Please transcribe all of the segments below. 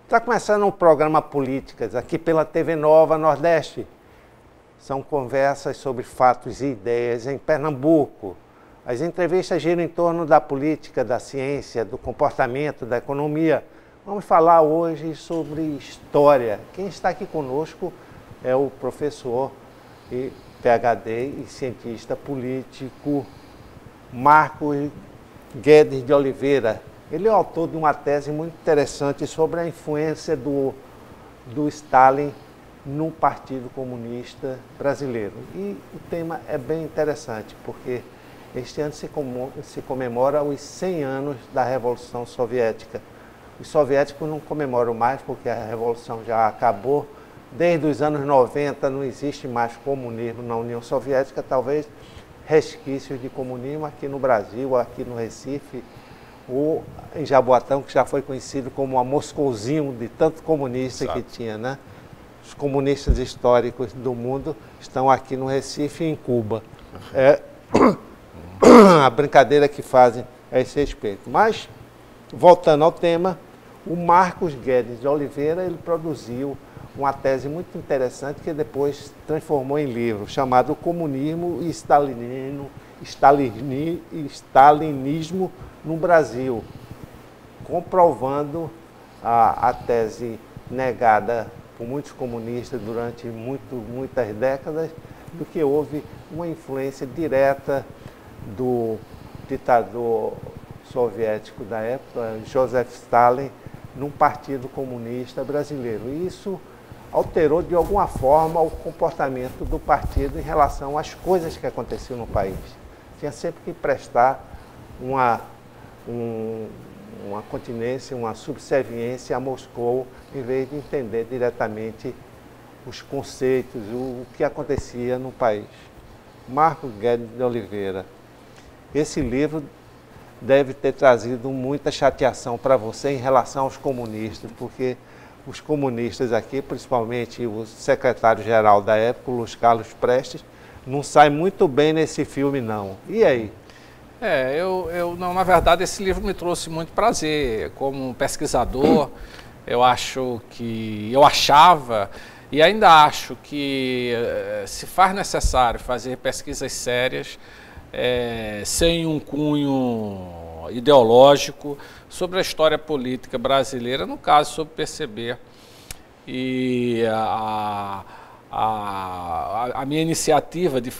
Está começando um programa Políticas aqui pela TV Nova Nordeste. São conversas sobre fatos e ideias em Pernambuco. As entrevistas giram em torno da política, da ciência, do comportamento, da economia. Vamos falar hoje sobre história. Quem está aqui conosco é o professor e PhD e cientista político Marcos Guedes de Oliveira. Ele é autor de uma tese muito interessante sobre a influência do Stalin no Partido Comunista Brasileiro. E o tema é bem interessante, porque este ano se comemora os 100 anos da Revolução Soviética. Os soviéticos não comemoram mais, porque a Revolução já acabou. Desde os anos 90 não existe mais comunismo na União Soviética, talvez resquícios de comunismo aqui no Brasil, aqui no Recife, ou em Jaboatão, que já foi conhecido como a Moscouzinho de tanto comunista que tinha, né? Os comunistas históricos do mundo estão aqui no Recife e em Cuba. É a brincadeira que fazem a esse respeito. Mas, voltando ao tema, o Marcos Guedes de Oliveira, ele produziu uma tese muito interessante que depois transformou em livro, chamado Comunismo e Stalinismo no Brasil, comprovando a tese negada por muitos comunistas durante muitas décadas, do que houve uma influência direta do ditador soviético da época, Joseph Stalin, no Partido Comunista Brasileiro. E isso alterou de alguma forma o comportamento do partido em relação às coisas que aconteciam no país. Tinha sempre que prestar uma continência, uma subserviência a Moscou, em vez de entender diretamente os conceitos, o que acontecia no país. Marcos Guedes de Oliveira, esse livro deve ter trazido muita chateação para você em relação aos comunistas, porque os comunistas aqui, principalmente o secretário-geral da época, Luiz Carlos Prestes, não sai muito bem nesse filme, não. E aí? Não, na verdade, esse livro me trouxe muito prazer. Como pesquisador, eu achava e ainda acho que se faz necessário fazer pesquisas sérias, sem um cunho ideológico, sobre a história política brasileira, no caso sobre o PCB. E a minha iniciativa de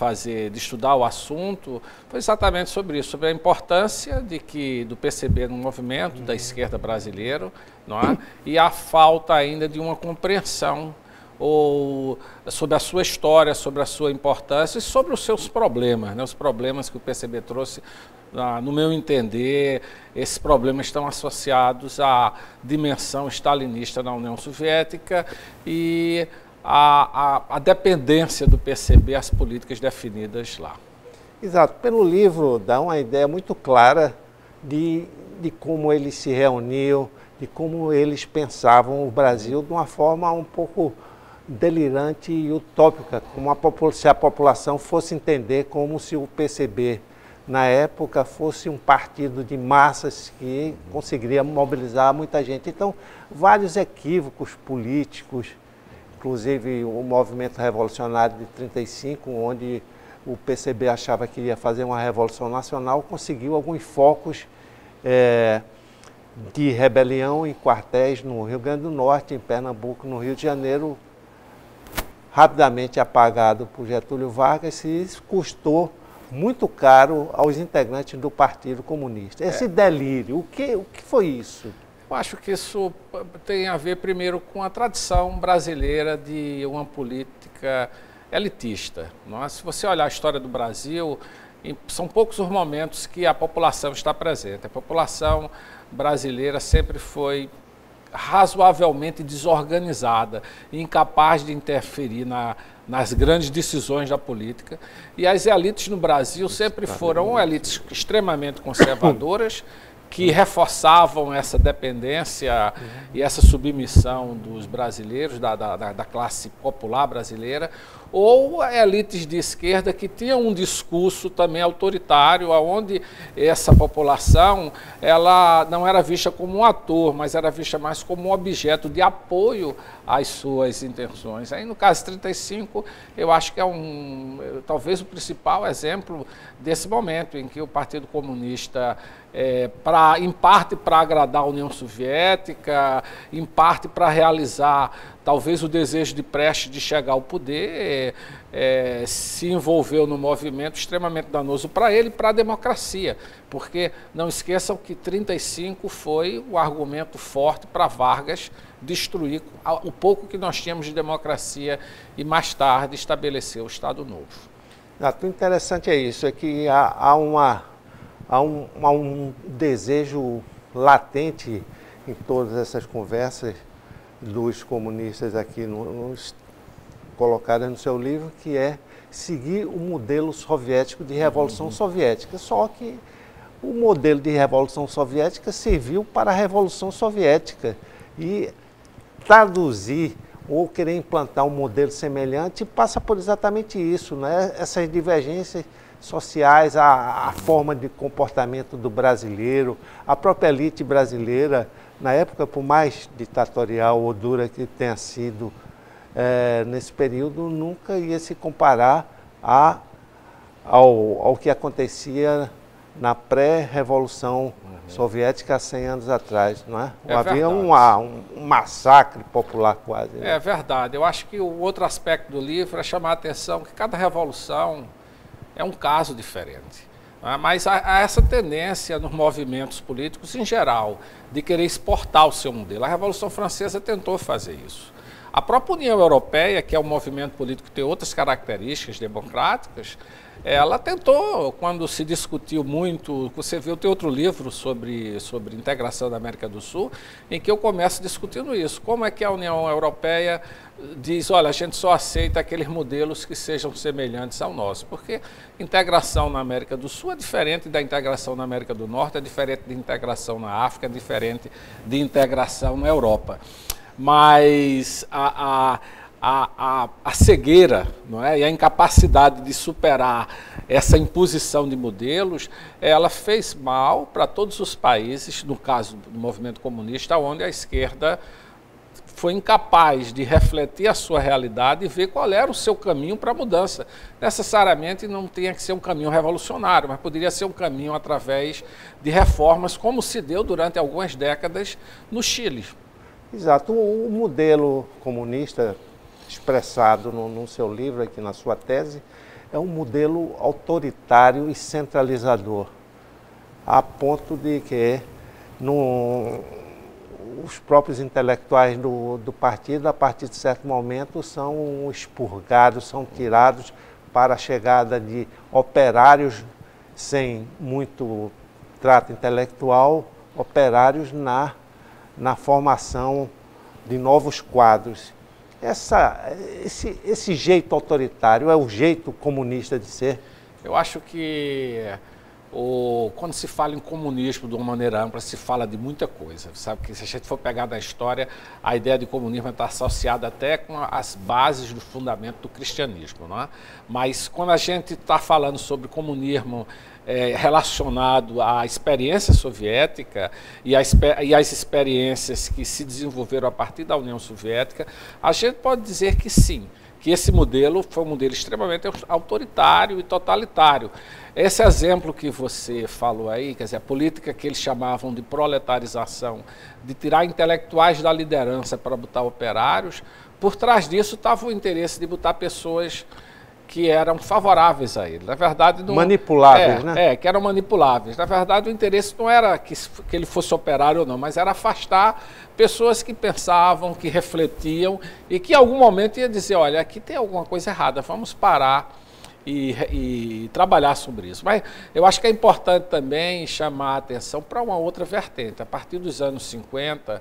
estudar o assunto foi exatamente sobre isso, sobre a importância do PCB no movimento da esquerda brasileira, não é? E a falta ainda de uma compreensão sobre a sua história, sobre a sua importância e sobre os seus problemas, né? Os problemas que o PCB trouxe. No meu entender, esses problemas estão associados à dimensão stalinista na União Soviética e à dependência do PCB às políticas definidas lá. Exato. Pelo livro dá uma ideia muito clara de como eles se reuniam, de como eles pensavam o Brasil de uma forma um pouco delirante e utópica, como se a população fosse entender como se o PCB na época fosse um partido de massas que conseguiria mobilizar muita gente. Então, vários equívocos políticos, inclusive o movimento revolucionário de 1935, onde o PCB achava que iria fazer uma revolução nacional, conseguiu alguns focos de rebelião em quartéis no Rio Grande do Norte, em Pernambuco, no Rio de Janeiro, rapidamente apagado por Getúlio Vargas, e isso custou muito caro aos integrantes do Partido Comunista. Esse delírio, o que foi isso? Eu acho que isso tem a ver primeiro com a tradição brasileira de uma política elitista. Não é? Se você olhar a história do Brasil, são poucos os momentos que a população está presente. A população brasileira sempre foi razoavelmente desorganizada, incapaz de interferir nas grandes decisões da política. E as elites no Brasil sempre foram elites extremamente conservadoras, que reforçavam essa dependência e essa submissão dos brasileiros, da classe popular brasileira. ou elites de esquerda que tinham um discurso também autoritário, onde essa população ela não era vista como um ator, mas era vista mais como um objeto de apoio às suas intenções. Aí no caso 35, eu acho que é talvez o principal exemplo desse momento em que o Partido Comunista, em parte para agradar a União Soviética, em parte para realizar talvez o desejo de Prestes de chegar ao poder, se envolveu num movimento extremamente danoso para ele e para a democracia, porque não esqueçam que 35 foi o argumento forte para Vargas destruir o pouco que nós tínhamos de democracia e mais tarde estabelecer o Estado Novo. O interessante é isso, é que há um desejo latente em todas essas conversas dos comunistas aqui colocadas no seu livro, que é seguir o modelo soviético de Revolução Soviética. Só que o modelo de Revolução Soviética serviu para a Revolução Soviética e traduzir ou querer implantar um modelo semelhante passa por exatamente isso, né? Essas divergências sociais, a forma de comportamento do brasileiro, a própria elite brasileira, na época, por mais ditatorial ou dura que tenha sido nesse período, nunca ia se comparar ao que acontecia na pré-revolução soviética há 100 anos atrás, não é? Havia um massacre popular quase. Né? É verdade. Eu acho que o outro aspecto do livro é chamar a atenção que cada revolução é um caso diferente. Mas há essa tendência nos movimentos políticos em geral de querer exportar o seu modelo. A Revolução Francesa tentou fazer isso. A própria União Europeia, que é um movimento político que tem outras características democráticas, ela tentou, quando se discutiu muito, você viu, tem outro livro sobre integração da América do Sul, em que eu começo discutindo isso. Como é que a União Europeia diz, olha, a gente só aceita aqueles modelos que sejam semelhantes ao nosso, porque integração na América do Sul é diferente da integração na América do Norte, é diferente de integração na África, é diferente de integração na Europa. Mas a cegueira, não é? E a incapacidade de superar essa imposição de modelos, ela fez mal para todos os países, no caso do movimento comunista, onde a esquerda foi incapaz de refletir a sua realidade e ver qual era o seu caminho para a mudança. Necessariamente não tinha que ser um caminho revolucionário, mas poderia ser um caminho através de reformas, como se deu durante algumas décadas no Chile. Exato. O modelo comunista expressado no seu livro, aqui na sua tese, é um modelo autoritário e centralizador, a ponto de que os próprios intelectuais do partido, a partir de certo momento, são expurgados, são tirados para a chegada de operários sem muito trato intelectual, operários na formação de novos quadros. Esse jeito autoritário é o jeito comunista de ser? Eu acho que quando se fala em comunismo de uma maneira ampla, se fala de muita coisa. Sabe que se a gente for pegar na história, a ideia de comunismo está associada até com as bases do fundamento do cristianismo, não é? Mas quando a gente está falando sobre comunismo relacionado à experiência soviética e às experiências que se desenvolveram a partir da União Soviética, a gente pode dizer que sim, que esse modelo foi um modelo extremamente autoritário e totalitário. Esse exemplo que você falou aí, quer dizer, a política que eles chamavam de proletarização, de tirar intelectuais da liderança para botar operários, por trás disso estava o interesse de botar pessoas que eram favoráveis a ele. Na verdade, não, manipuláveis, né? Que eram manipuláveis. Na verdade, o interesse não era que ele fosse operário ou não, mas era afastar pessoas que pensavam, que refletiam e que em algum momento ia dizer, olha, aqui tem alguma coisa errada, vamos parar e trabalhar sobre isso. Mas eu acho que é importante também chamar a atenção para uma outra vertente. A partir dos anos 50,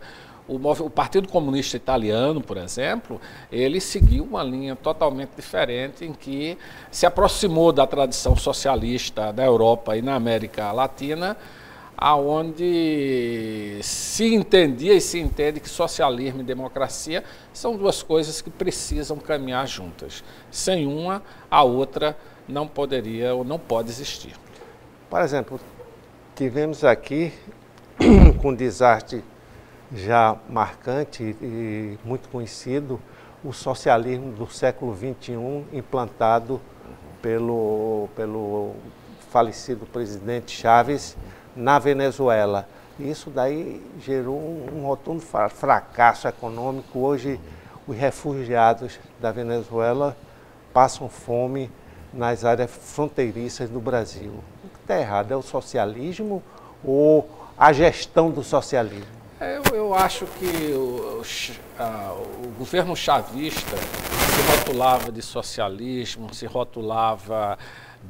o Partido Comunista Italiano, por exemplo, ele seguiu uma linha totalmente diferente em que se aproximou da tradição socialista da Europa e na América Latina aonde se entendia e se entende que socialismo e democracia são duas coisas que precisam caminhar juntas. Sem uma, a outra não poderia ou não pode existir. Por exemplo, tivemos aqui com um desastre já marcante e muito conhecido, o socialismo do século XXI implantado pelo falecido presidente Chávez na Venezuela. Isso daí gerou um rotundo fracasso econômico. Hoje, os refugiados da Venezuela passam fome nas áreas fronteiriças do Brasil. O que está errado? É o socialismo ou a gestão do socialismo? Eu acho que o governo chavista se rotulava de socialismo, se rotulava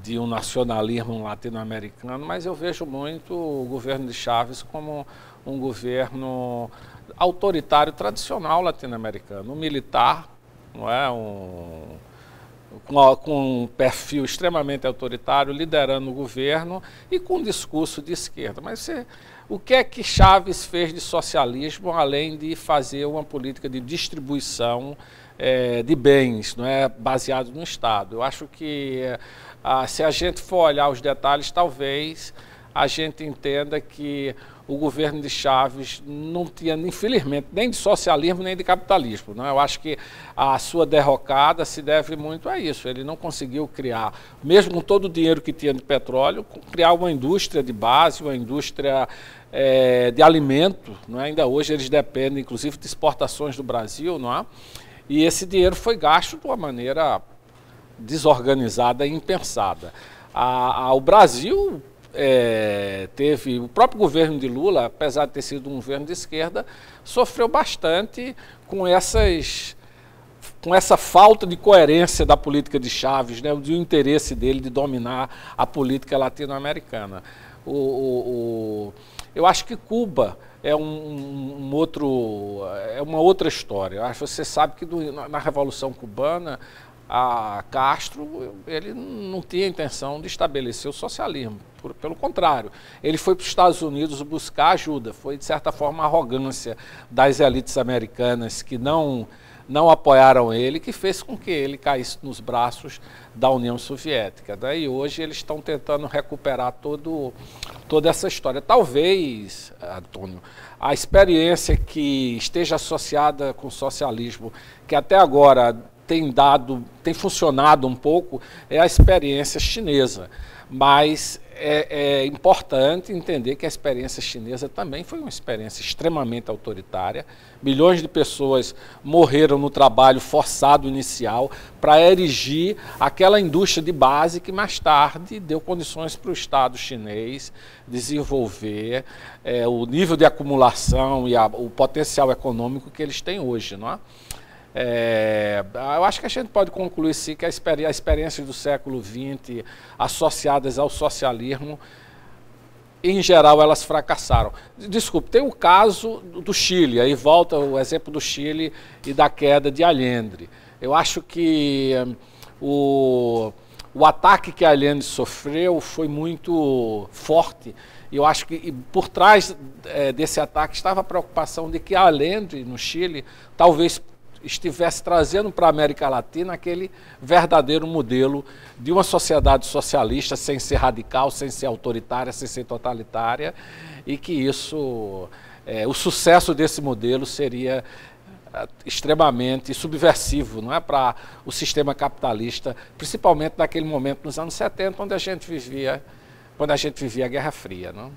de um nacionalismo latino-americano, mas eu vejo muito o governo de Chávez como um governo autoritário tradicional latino-americano, um militar, não é? Com um perfil extremamente autoritário, liderando o governo e com um discurso de esquerda. Mas o que é que Chávez fez de socialismo, além de fazer uma política de distribuição de bens, não é, baseado no Estado? Eu acho que se a gente for olhar os detalhes, talvez a gente entenda que o governo de Chávez não tinha, infelizmente, nem de socialismo nem de capitalismo, não é? Eu acho que a sua derrocada se deve muito a isso. Ele não conseguiu criar, mesmo com todo o dinheiro que tinha de petróleo, criar uma indústria de base, uma indústria de alimento, não é? Ainda hoje eles dependem, inclusive, de exportações do Brasil, não é? E esse dinheiro foi gasto de uma maneira desorganizada e impensada. O Brasil teve, o próprio governo de Lula, apesar de ter sido um governo de esquerda, sofreu bastante com essa falta de coerência da política de Chávez, né, do interesse dele de dominar a política latino-americana. Eu acho que Cuba é uma outra história. Você sabe que na Revolução Cubana, a Castro, ele não tinha intenção de estabelecer o socialismo, pelo contrário, ele foi para os Estados Unidos buscar ajuda, foi de certa forma a arrogância das elites americanas que não apoiaram ele, que fez com que ele caísse nos braços da União Soviética. Daí hoje eles estão tentando recuperar toda essa história. Talvez, Antônio, a experiência que esteja associada com o socialismo, que até agora tem funcionado um pouco, é a experiência chinesa. Mas é importante entender que a experiência chinesa também foi uma experiência extremamente autoritária. Milhões de pessoas morreram no trabalho forçado inicial para erigir aquela indústria de base que mais tarde deu condições para o Estado chinês desenvolver o nível de acumulação e o potencial econômico que eles têm hoje, não é? Eu acho que a gente pode concluir sim que a experiência do século XX associadas ao socialismo, em geral, elas fracassaram. Desculpe, tem o caso do Chile, aí volta o exemplo do Chile e da queda de Allende. Eu acho que o ataque que Allende sofreu foi muito forte. E eu acho que por trás desse ataque estava a preocupação de que Allende, no Chile, talvez estivesse trazendo para a América Latina aquele verdadeiro modelo de uma sociedade socialista, sem ser radical, sem ser autoritária, sem ser totalitária, e que o sucesso desse modelo seria extremamente subversivo, não é, para o sistema capitalista, principalmente naquele momento nos anos 70, quando a gente vivia a Guerra Fria, não?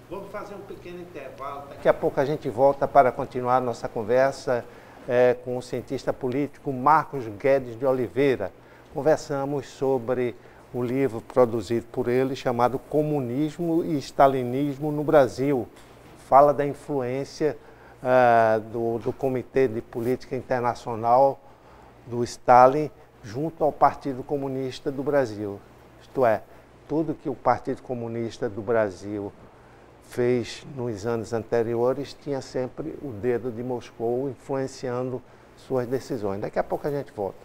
Vamos fazer um pequeno intervalo. Daqui a pouco a gente volta para continuar a nossa conversa com o cientista político Marcos Guedes de Oliveira. Conversamos sobre o livro produzido por ele chamado Comunismo e Stalinismo no Brasil. Fala da influência do Comitê de Política Internacional do Stalin junto ao Partido Comunista do Brasil. Isto é, tudo que o Partido Comunista do Brasil fez nos anos anteriores tinha sempre o dedo de Moscou influenciando suas decisões. Daqui a pouco a gente volta.